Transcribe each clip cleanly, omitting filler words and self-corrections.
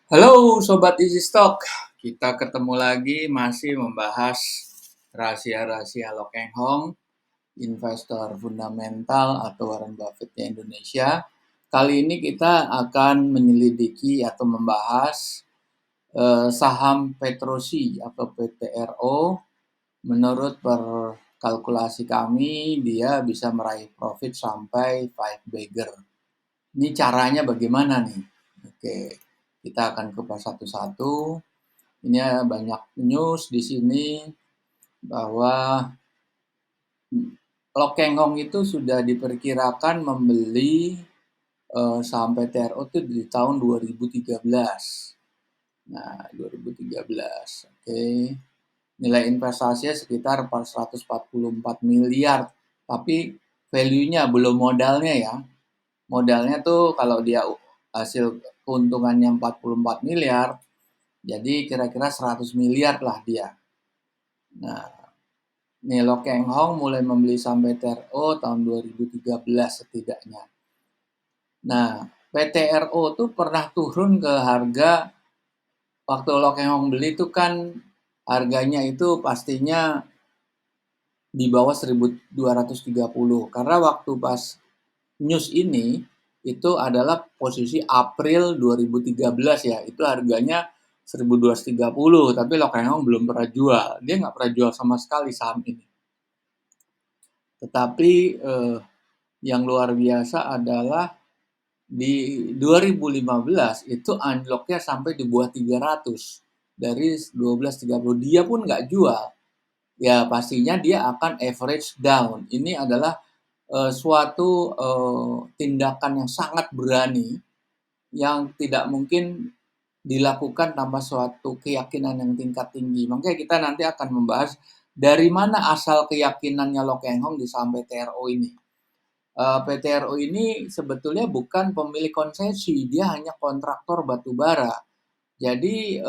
Halo Sobat Easy Stock, kita ketemu lagi masih membahas rahasia-rahasia Lok Heng Hong, investor fundamental atau Warren Buffett Indonesia. Kali ini kita akan menyelidiki atau membahas saham Petrosi atau PTRO. Menurut kalkulasi kami, dia bisa meraih profit sampai 5 bagger. Ini caranya bagaimana nih? Oke, kita akan kupas satu-satu. Ini banyak news di sini bahwa Lok Heng Hong itu sudah diperkirakan membeli saham PTRO itu di tahun 2013. Nah, 2013. Oke. Nilai investasinya sekitar 444 miliar. Tapi value-nya belum modalnya ya. Modalnya tuh kalau dia hasil keuntungannya 44 miliar, jadi kira-kira 100 miliar lah dia. Nah, nih Lok Heng Hong mulai membeli saham PTRO tahun 2013 setidaknya. Nah, PTRO tuh pernah turun ke harga waktu Lok Heng Hong beli tuh kan harganya itu pastinya di bawah 1230 karena waktu pas news ini itu adalah posisi April 2013 ya, itu harganya 1230 tapi Lok Heng Hong belum pernah jual, dia nggak pernah jual sama sekali saham ini. Tetapi yang luar biasa adalah di 2015 itu unlock-nya sampai di bawah 300 dari 1230, dia pun nggak jual. Ya pastinya dia akan average down. Ini adalah suatu tindakan yang sangat berani yang tidak mungkin dilakukan tanpa suatu keyakinan yang tingkat tinggi. Makanya kita nanti akan membahas dari mana asal keyakinannya Lok Heng Hong di saham PTRO ini. PTRO ini sebetulnya bukan pemilik konsesi, dia hanya kontraktor batubara. Jadi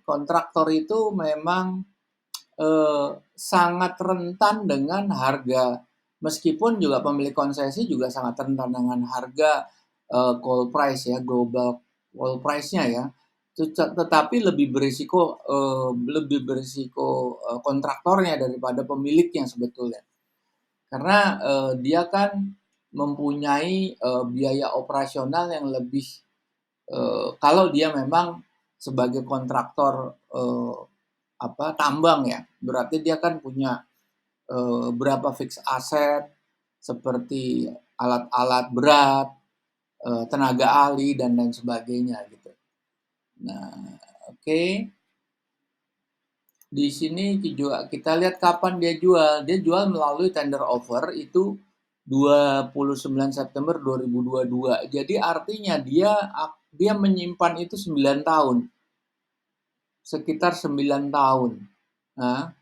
kontraktor itu memang sangat rentan dengan harga, meskipun juga pemilik konsesi juga sangat rentan dengan harga coal price ya, global coal price-nya ya. Tetapi lebih berisiko kontraktornya daripada pemiliknya sebetulnya. Karena dia kan mempunyai biaya operasional yang lebih, kalau dia memang sebagai kontraktor tambang ya, berarti dia kan punya berapa fix aset seperti alat-alat berat, tenaga ahli dan lain sebagainya gitu. Nah, oke. Di sini kita lihat kapan dia jual. Dia jual melalui tender offer itu 29 September 2022. Jadi artinya dia menyimpan itu 9 tahun. Sekitar 9 tahun. Nah,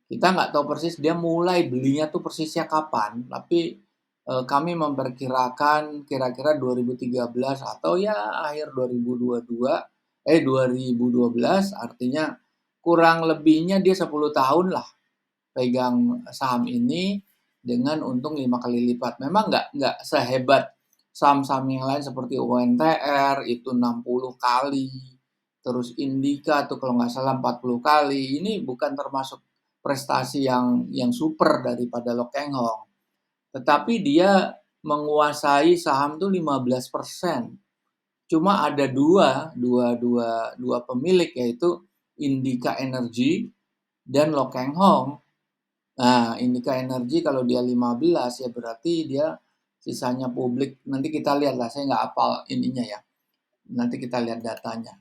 kita nggak tahu persis dia mulai belinya tuh persisnya kapan, tapi kami memperkirakan kira-kira 2013 atau ya akhir 2012, artinya kurang lebihnya dia 10 tahun lah pegang saham ini dengan untung 5 kali lipat. Memang nggak sehebat saham-saham yang lain seperti UNTR itu 60 kali, terus Indika tuh kalau nggak salah 40 kali. Ini bukan termasuk prestasi yang super daripada Lok Heng Hong. Tetapi dia menguasai saham tuh 15%. Cuma ada dua pemilik, yaitu Indika Energy dan Lok Heng Hong. Nah, Indika Energy kalau dia 15 ya berarti dia sisanya publik. Nanti kita lihat lah, saya nggak hafal ininya ya. Nanti kita lihat datanya.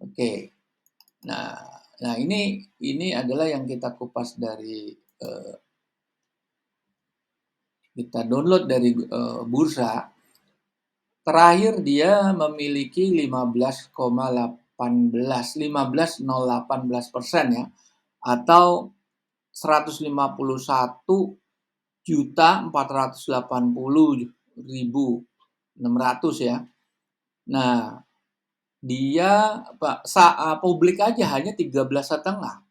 Oke. Nah ini adalah yang kita kupas dari kita download dari bursa. Terakhir dia memiliki 15,18% ya, atau 151.480.600 ya. Nah, dia publik aja hanya 13,5.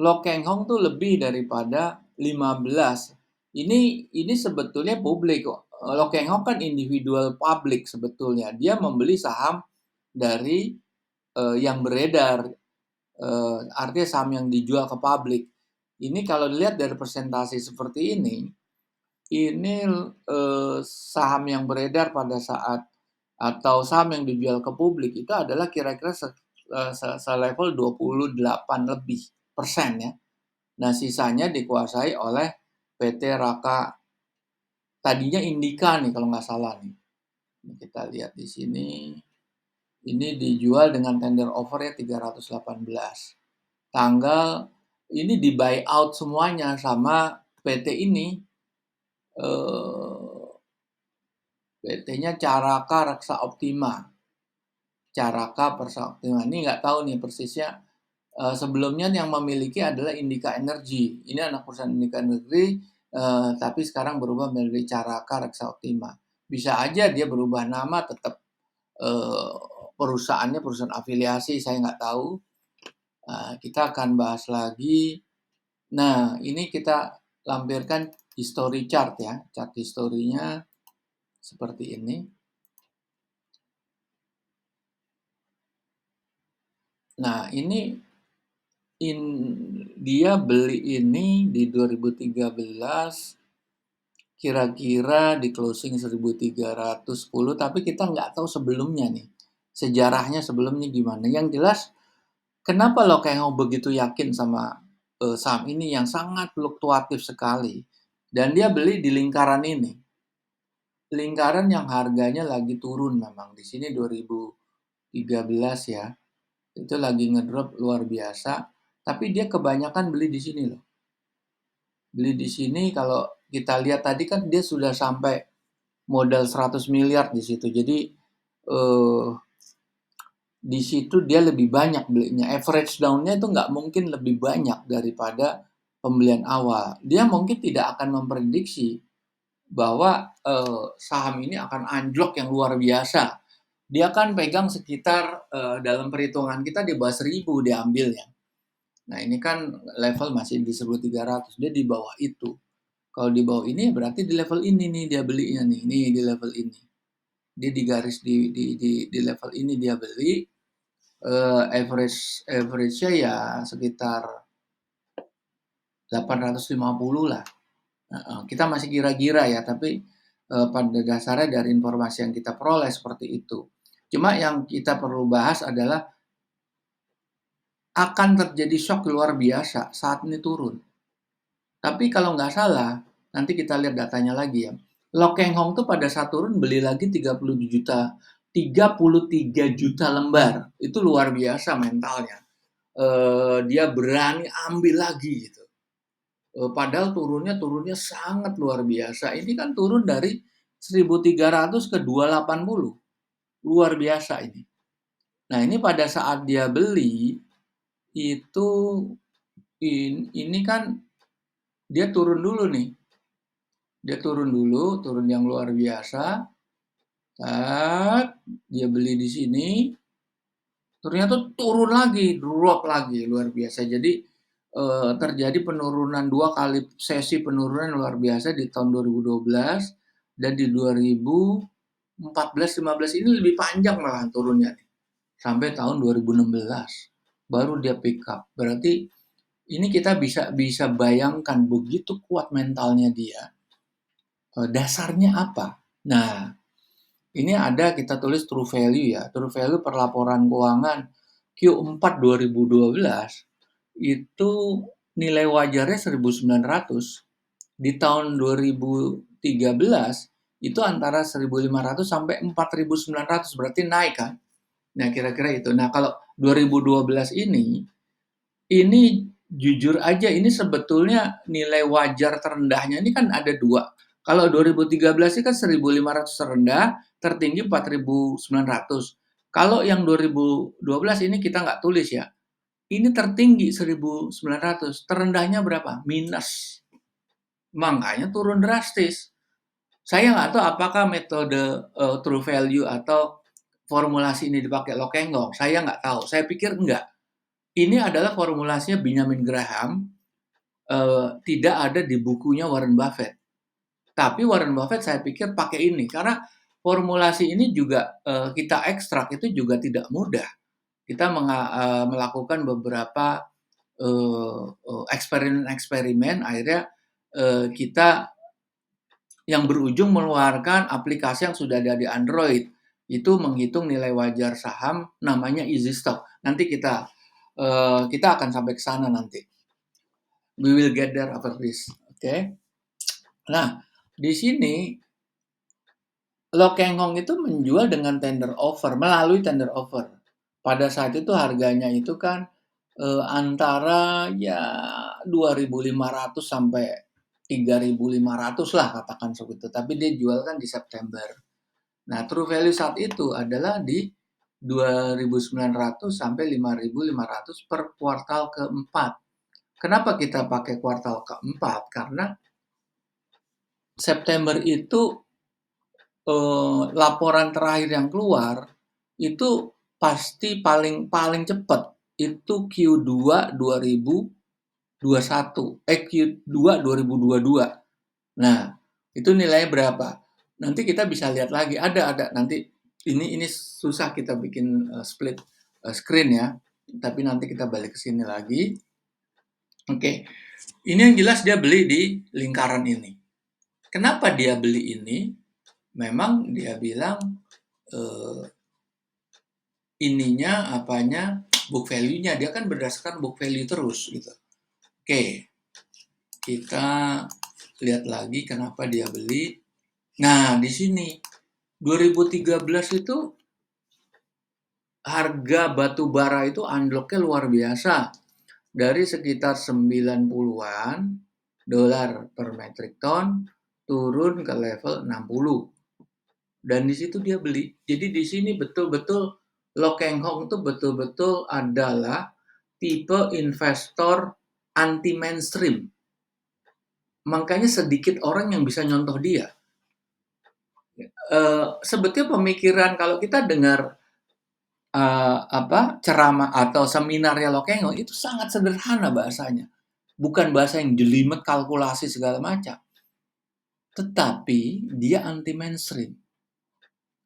Lok Heng Hong tuh lebih daripada 15. Ini sebetulnya publik kok. Lok Heng Hong kan individual public sebetulnya. Dia membeli saham dari yang beredar, artinya saham yang dijual ke publik. Ini kalau dilihat dari presentasi seperti ini saham yang beredar pada saat atau saham yang dijual ke publik itu adalah kira-kira selevel 28 lebih persen ya. Nah, sisanya dikuasai oleh PT Raka. Tadinya Indika nih kalau nggak salah nih. Kita lihat di sini. Ini dijual dengan tender offer ya 318. Tanggal ini di buyout semuanya sama PT ini. PT-nya Caraka Reksa Optima. Caraka Persa Optima. Ini nggak tahu nih persisnya. Sebelumnya yang memiliki adalah Indika Energy. Ini anak perusahaan Indika Energy, tapi sekarang berubah menjadi Caraka Reksa Optima. Bisa aja dia berubah nama, tetap perusahaannya perusahaan afiliasi, saya nggak tahu. Kita akan bahas lagi. Nah, ini kita lampirkan history chart ya. Chart historinya seperti ini. Nah, ini dia beli ini di 2013 kira-kira di closing 1310, tapi kita nggak tahu sebelumnya nih. Sejarahnya sebelumnya gimana. Yang jelas kenapa Lokengho begitu yakin sama saham ini yang sangat fluktuatif sekali. Dan dia beli di lingkaran ini. Lingkaran yang harganya lagi turun memang. Di sini 2013 ya. Itu lagi ngedrop luar biasa. Tapi dia kebanyakan beli di sini loh. Beli di sini kalau kita lihat tadi kan dia sudah sampai modal 100 miliar di situ. Jadi di situ dia lebih banyak belinya. Average down-nya itu nggak mungkin lebih banyak daripada pembelian awal. Dia mungkin tidak akan memprediksi bahwa saham ini akan anjlok yang luar biasa. Dia kan pegang sekitar dalam perhitungan kita di bawah 1000 diambilnya. Nah, ini kan level masih di 1300, dia di bawah itu. Kalau di bawah ini berarti di level ini nih dia belinya nih. Nih di level ini. Dia di garis di level ini dia beli. Average-nya ya sekitar 850 lah. Kita masih kira-kira ya, tapi pada dasarnya dari informasi yang kita peroleh seperti itu. Cuma yang kita perlu bahas adalah akan terjadi shock luar biasa saat ini turun. Tapi kalau nggak salah, nanti kita lihat datanya lagi ya. Lokengho tuh pada saat turun beli lagi 33 juta lembar. Itu luar biasa mentalnya. Dia berani ambil lagi gitu. Padahal turunnya sangat luar biasa. Ini kan turun dari 1.300 ke 280. Luar biasa ini. Nah, ini pada saat dia beli itu ini kan dia turun dulu nih. Dia turun dulu, turun yang luar biasa. Dia beli di sini. Ternyata turun lagi, drop lagi luar biasa. Jadi terjadi penurunan 2 kali sesi penurunan luar biasa di tahun 2012 dan di 2014-15 ini lebih panjang malah turunnya nih. Sampai tahun 2016 baru dia pick up. Berarti ini kita bisa bayangkan begitu kuat mentalnya dia. Dasarnya apa? Nah, ini ada kita tulis true value ya. True value per laporan keuangan Q4 2012 itu nilai wajarnya 1.900. Di tahun 2013 itu antara 1.500 sampai 4.900, berarti naik kan. Nah, kira-kira itu. Nah, kalau 2012 ini jujur aja ini sebetulnya nilai wajar terendahnya ini kan ada dua. Kalau 2013 ini kan 1.500 terendah, tertinggi 4.900. Kalau yang 2012 ini kita nggak tulis ya. Ini tertinggi 1.900, terendahnya berapa? Minus. Makanya turun drastis. Saya nggak tahu apakah metode true value atau formulasi ini dipakai Lokengho. Saya nggak tahu. Saya pikir enggak. Ini adalah formulasinya Benjamin Graham, tidak ada di bukunya Warren Buffett. Tapi Warren Buffett saya pikir pakai ini karena formulasi ini juga kita ekstrak itu juga tidak mudah. Kita melakukan beberapa eksperimen-eksperimen, akhirnya kita yang berujung mengeluarkan aplikasi yang sudah ada di Android. Itu menghitung nilai wajar saham, namanya Easy Stock. Nanti kita akan sampai ke sana nanti. We will get there after this. Oke. Nah, di sini Lo Keng Hong itu menjual dengan tender offer, melalui tender offer. Pada saat itu harganya itu kan antara ya 2.500 sampai 3.500 lah katakan seperti itu. Tapi dia jual kan di September. Nah, true value saat itu adalah di 2.900 sampai 5.500 per kuartal keempat. Kenapa kita pakai kuartal keempat? Karena September itu laporan terakhir yang keluar itu pasti paling cepat itu Q2 2021, Q2 2022. Nah, itu nilainya berapa? Nanti kita bisa lihat lagi, ada nanti ini susah kita bikin split screen ya. Tapi nanti kita balik ke sini lagi. Oke. Ini yang jelas dia beli di lingkaran ini. Kenapa dia beli ini? Memang dia bilang ininya book value-nya dia kan berdasarkan book value terus gitu. Oke. Kita lihat lagi kenapa dia beli. Nah, di sini 2013 itu harga batu bara itu unlock-nya luar biasa. Dari sekitar 90-an dolar per metric ton turun ke level 60. Dan di situ dia beli. Jadi di sini betul-betul Lo Keng Hong itu betul-betul adalah tipe investor anti mainstream. Makanya sedikit orang yang bisa nyontoh dia. Sebetulnya pemikiran kalau kita dengar ceramah atau seminarnya Lo Keng Hong itu sangat sederhana bahasanya. Bukan bahasa yang jelimet kalkulasi segala macam. Tetapi dia anti mainstream.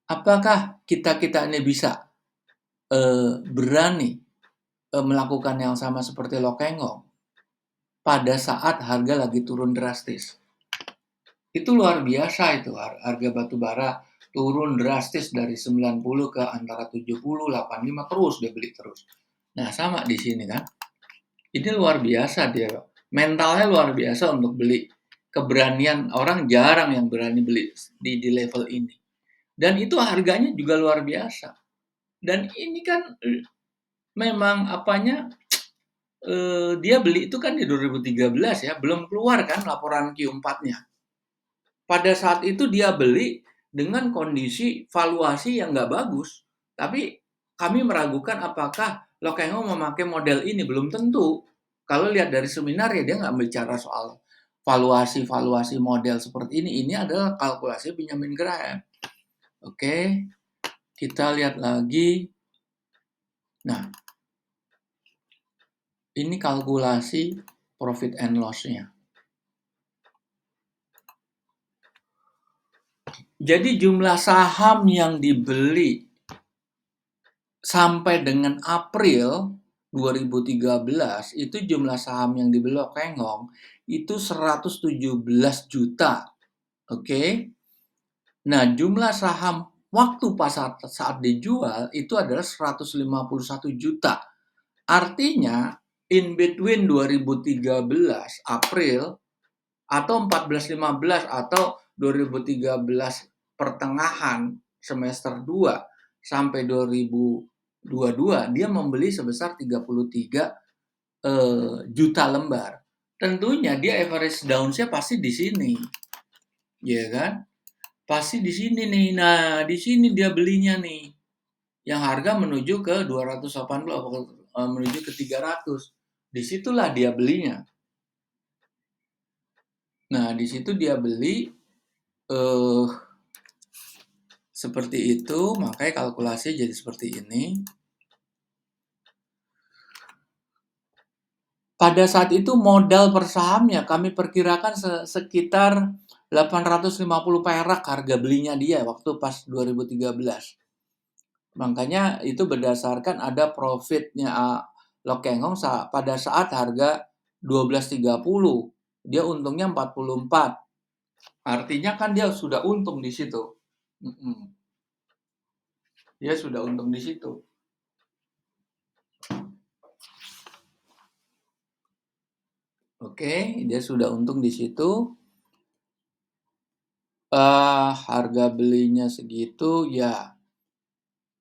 Apakah kita ini bisa berani melakukan yang sama seperti Lo Keng Hong pada saat harga lagi turun drastis? Itu luar biasa itu, harga batu bara turun drastis dari 90 ke antara 70, 85 terus dia beli terus. Nah, sama di sini kan. Ini luar biasa dia. Mentalnya luar biasa untuk beli. Keberanian orang jarang yang berani beli di level ini. Dan itu harganya juga luar biasa. Dan ini kan memang dia beli itu kan di 2013 ya, belum keluar kan laporan Q4-nya. Pada saat itu dia beli dengan kondisi valuasi yang nggak bagus. Tapi kami meragukan apakah Lo Keng Hong memakai model ini, belum tentu. Kalau lihat dari seminar ya dia nggak bicara soal valuasi model seperti ini. Ini adalah kalkulasi Benjamin Graham. Oke, kita lihat lagi. Nah, ini kalkulasi profit and loss-nya. Jadi jumlah saham yang dibeli sampai dengan April 2013 itu jumlah saham yang dibeli Lo Keng Hong itu 117 juta. Oke. Nah, jumlah saham waktu saat dijual itu adalah 151 juta. Artinya in between 2013 April atau 14-15 atau 2013 pertengahan semester 2 sampai 2022 dia membeli sebesar 33 juta lembar. Tentunya dia average downs-nya pasti di sini. Ya kan? Pasti di sini nih. Nah, di sini dia belinya nih. Yang harga menuju ke 280 menuju ke 300. Disitulah dia belinya. Nah, di situ dia beli seperti itu, makanya kalkulasi jadi seperti ini. Pada saat itu modal per sahamnya kami perkirakan sekitar 850 perak harga belinya dia waktu pas 2013. Makanya itu berdasarkan ada profitnya Lok Keng Hong pada saat harga 12.30. Dia untungnya 44. Artinya kan dia sudah untung di situ. Dia sudah untung di situ. Oke, dia sudah untung di situ. Harga belinya segitu ya.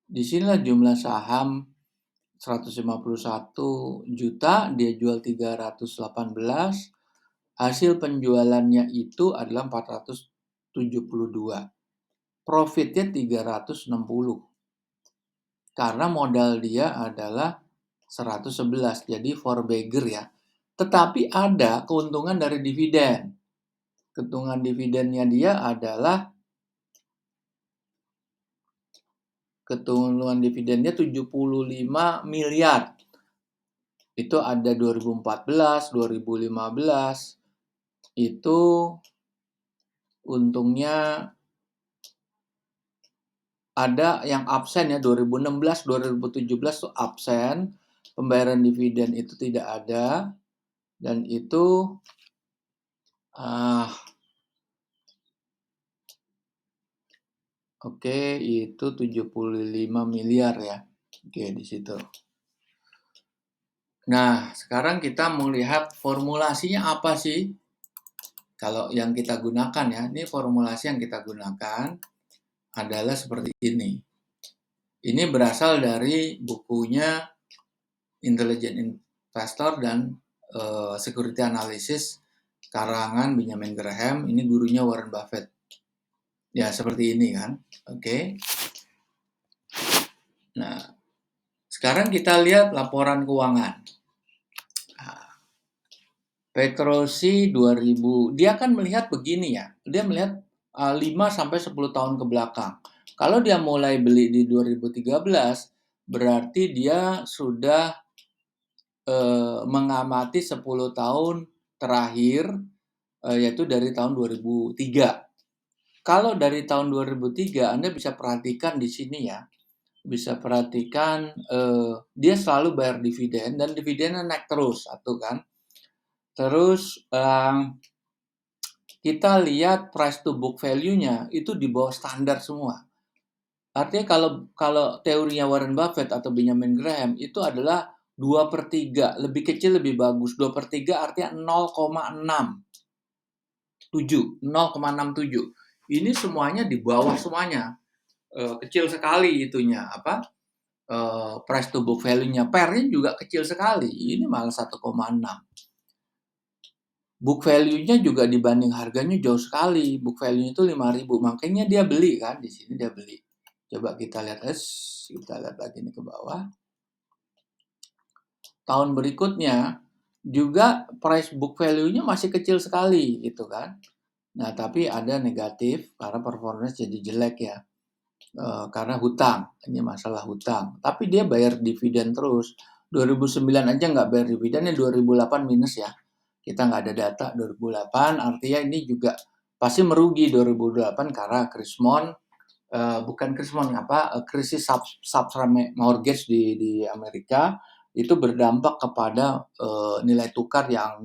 Disinilah jumlah saham 151 juta, dia jual 318. Hasil penjualannya itu adalah 472. Profitnya 360. Karena modal dia adalah 111. Jadi for beggar ya. Tetapi ada keuntungan dari dividen. Keuntungan dividennya dia adalah keuntungan dividennya 75 miliar. Itu ada 2014, 2015. Itu untungnya ada yang absen ya, 2016, 2017 tuh absen. Pembayaran dividen itu tidak ada. Dan itu oke, itu 75 miliar ya. Oke, di situ. Nah, sekarang kita mau lihat formulasinya apa sih? Kalau yang kita gunakan ya, ini formulasi yang kita gunakan adalah seperti ini. Ini berasal dari bukunya Intelligent Investor dan Security Analysis karangan Benjamin Graham. Ini gurunya Warren Buffett. Ya, seperti ini kan. Oke. Nah, sekarang kita lihat laporan keuangan. Petrosi 2000, dia kan melihat begini ya. Dia melihat 5 sampai 10 tahun ke belakang. Kalau dia mulai beli di 2013, berarti dia sudah mengamati 10 tahun terakhir, yaitu dari tahun 2003. Kalau dari tahun 2003, Anda bisa perhatikan di sini ya. Bisa perhatikan dia selalu bayar dividen dan dividennya naik terus, satu kan. Terus kita lihat price to book value-nya itu di bawah standar semua. Artinya kalau teorinya Warren Buffett atau Benjamin Graham itu adalah 2/3, lebih kecil lebih bagus. 2/3 artinya 0,67. Ini semuanya di bawah semuanya. Kecil sekali itunya price to book value-nya. PER-nya juga kecil sekali. Ini malah 1,6. Book value-nya juga dibanding harganya jauh sekali. Book value-nya itu 5.000. Makanya dia beli kan. Di sini dia beli. Coba kita lihat. Kita lihat lagi nih ke bawah. Tahun berikutnya juga price book value-nya masih kecil sekali gitu kan. Nah, tapi ada negatif karena performance jadi jelek ya. Karena hutang. Ini masalah hutang. Tapi dia bayar dividen terus. 2009 aja nggak bayar dividennya, 2008 minus ya. Kita nggak ada data 2008, artinya ini juga pasti merugi 2008 karena krisis subprime mortgage di Amerika itu berdampak kepada nilai tukar yang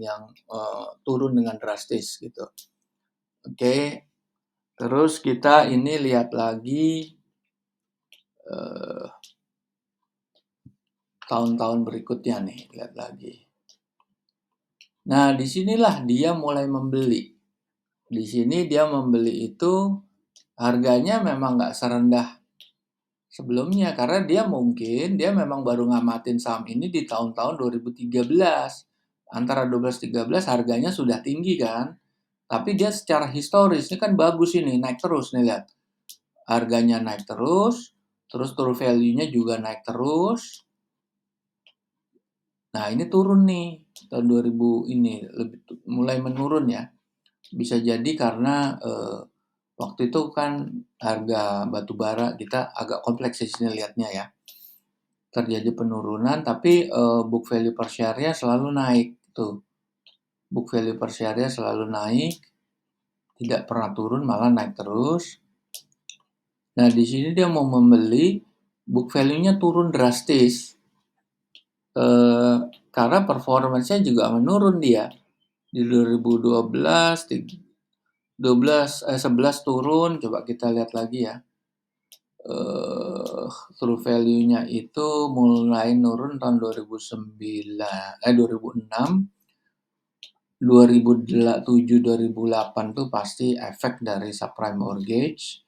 turun dengan drastis gitu. Oke. Terus kita ini lihat lagi tahun-tahun berikutnya nih, lihat lagi. Nah, disinilah dia mulai membeli. Di sini dia membeli itu harganya memang nggak serendah sebelumnya karena dia memang baru ngamatin saham ini di tahun-tahun 2013. Antara 12-13 harganya sudah tinggi kan. Tapi dia secara historis ini kan bagus ini, naik terus nih lihat. Harganya naik terus true value-nya juga naik terus. Nah, ini turun nih tahun 2000 ini mulai menurun ya. Bisa jadi karena waktu itu kan harga batu bara kita agak kompleks di sini lihatnya ya. Terjadi penurunan tapi book value per share-nya selalu naik tuh. Book value per share-nya selalu naik. tidak pernah turun, malah naik terus. Nah, di sini dia mau membeli, book value-nya turun drastis. Karena performance-nya juga menurun dia. Di 2012, 11 turun, coba kita lihat lagi ya. True value-nya itu mulai nurun tahun 2006, 2007, 2008 tuh pasti efek dari subprime mortgage.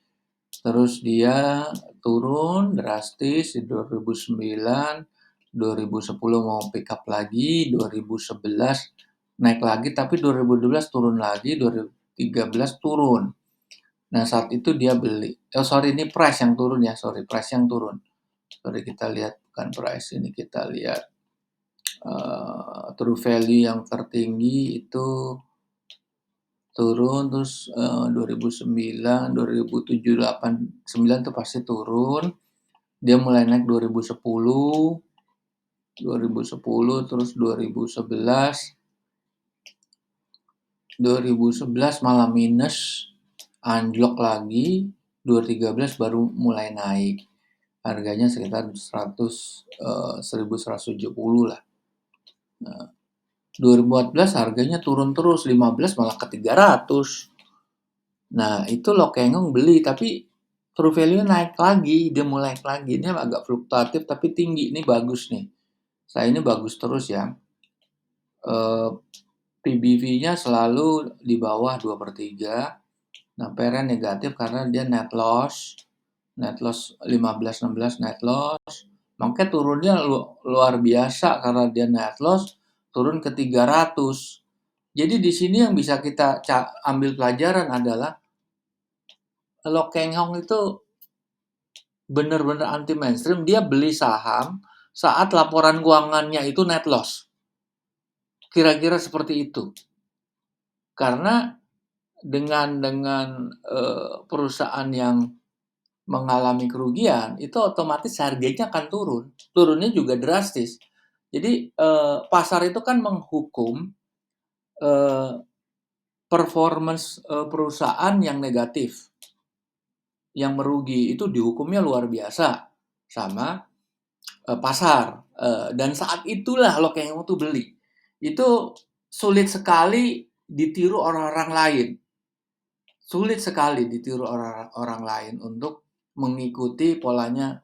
Terus dia turun drastis di 2009, 2010 mau pick up lagi, 2011 naik lagi, tapi 2012 turun lagi, 2013 turun. Nah, saat itu dia beli. Ini price yang turun ya, price yang turun. Kita lihat, bukan price, ini kita lihat true value yang tertinggi itu turun, terus 2009, 2007, 8, 9 tuh pasti turun. Dia mulai naik 2010, terus 2011, 2011 malah minus, anjlok lagi, 2013 baru mulai naik. Harganya sekitar 1170 lah. Nah, 2014 harganya turun terus, 15 malah ke 300. Nah, itu Lokengong beli, tapi true value naik lagi, dia mulai naik lagi. Ini agak fluktuatif tapi tinggi, ini bagus nih. Saya ini bagus terus ya. PBV-nya selalu di bawah 2/3. Nah, PR-nya negatif karena dia net loss 15-16 net loss. Makanya turunnya luar biasa karena dia net loss turun ke 300. Jadi di sini yang bisa kita ambil pelajaran adalah Lokengong itu benar-benar anti mainstream. Dia beli saham saat laporan keuangannya itu net loss. Kira-kira seperti itu. Karena dengan perusahaan yang mengalami kerugian, itu otomatis harganya akan turun. Turunnya juga drastis. Jadi pasar itu kan menghukum performance perusahaan yang negatif, yang merugi, itu dihukumnya luar biasa sama pasar. Dan saat itulah Lokengong tuh beli. Itu sulit sekali ditiru orang-orang lain. Sulit sekali ditiru orang lain untuk mengikuti polanya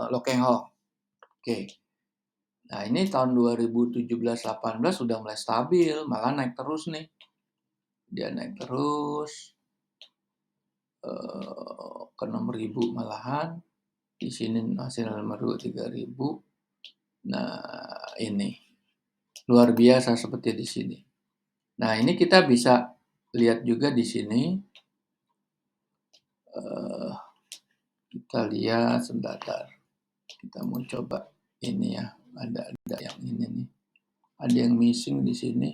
Lokengong. Oke. Nah, ini tahun 2017-18 sudah mulai stabil, malah naik terus nih. Dia naik terus ke 6.000 malahan. Di sini hasil nomor 3.000. Nah, ini luar biasa seperti di sini. Nah, ini kita bisa lihat juga di sini. Kita lihat sebentar. Kita mau coba ini ya. Ada yang ini nih. Ada yang missing di sini.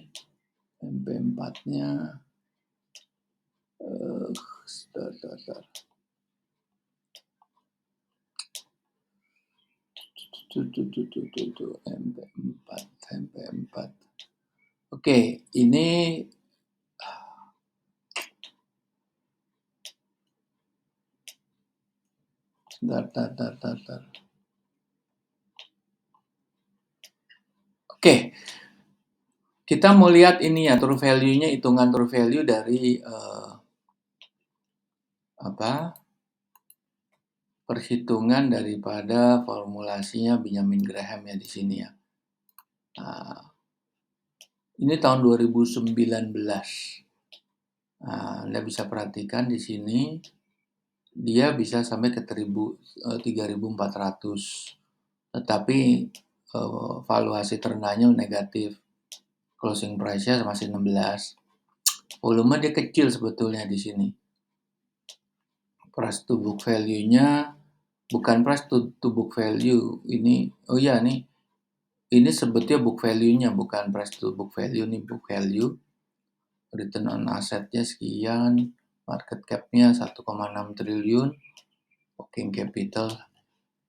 MP4-nya. Sebentar. MP4. Oke, ini sebentar. Oke. Kita mau lihat ini ya, true value-nya, hitungan true value dari perhitungan daripada formulasinya Benjamin Graham ya di sini ya. Nah, ini tahun 2019. Nah, Anda bisa perhatikan di sini dia bisa sampai ke 3.400. Tetapi valuasi terendahnya negatif. Closing price-nya masih 16. Volume dia kecil sebetulnya di sini. Price to book value-nya bukan price to book value. Ini ini sebetulnya book value-nya, bukan price to book value, ini book value. Return on asset-nya sekian, market cap-nya 1,6 triliun, working capital.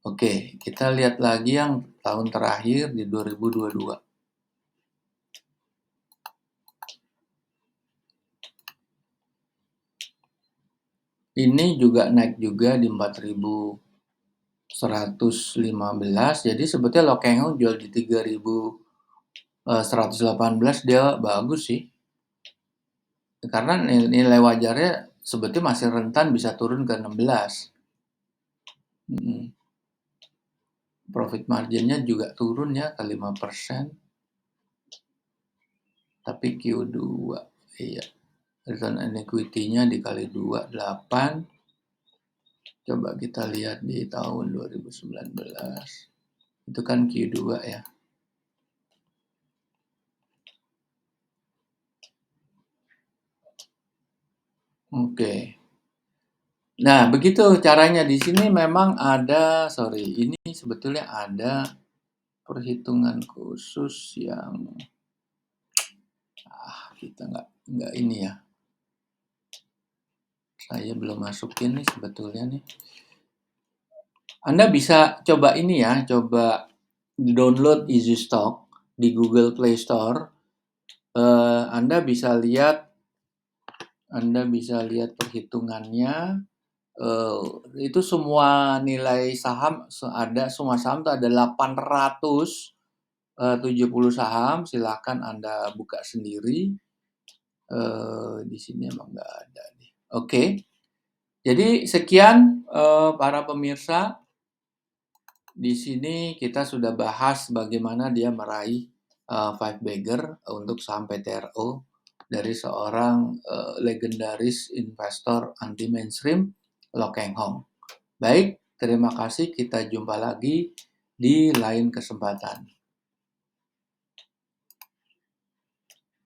Oke, kita lihat lagi yang tahun terakhir di 2022. Ini juga naik juga di 4.115. Jadi sebetulnya Lo Keng Hong jual di 3.118 dia bagus sih. Karena nilai wajarnya sebetulnya masih rentan bisa turun ke 16. Profit marginnya juga turun ya ke 5%. Tapi Q2, iya. Return on equity-nya dikali 2, 8. Coba kita lihat di tahun 2019. Itu kan Q2 ya. Oke. Nah, begitu caranya. Di sini memang ada, ini sebetulnya ada perhitungan khusus yang kita nggak ini ya. Saya belum masukin nih sebetulnya nih. Anda bisa coba ini ya, coba download Easy Stock di Google Play Store. Anda bisa lihat perhitungannya. Itu semua nilai saham ada, semua saham itu ada 870 saham. Silakan Anda buka sendiri. Di sini emang nggak ada nih. Oke. Jadi sekian para pemirsa. Di sini kita sudah bahas bagaimana dia meraih five bagger untuk saham PTRO dari seorang legendaris investor anti mainstream Lo Keng Hong. Baik, terima kasih. Kita jumpa lagi di lain kesempatan.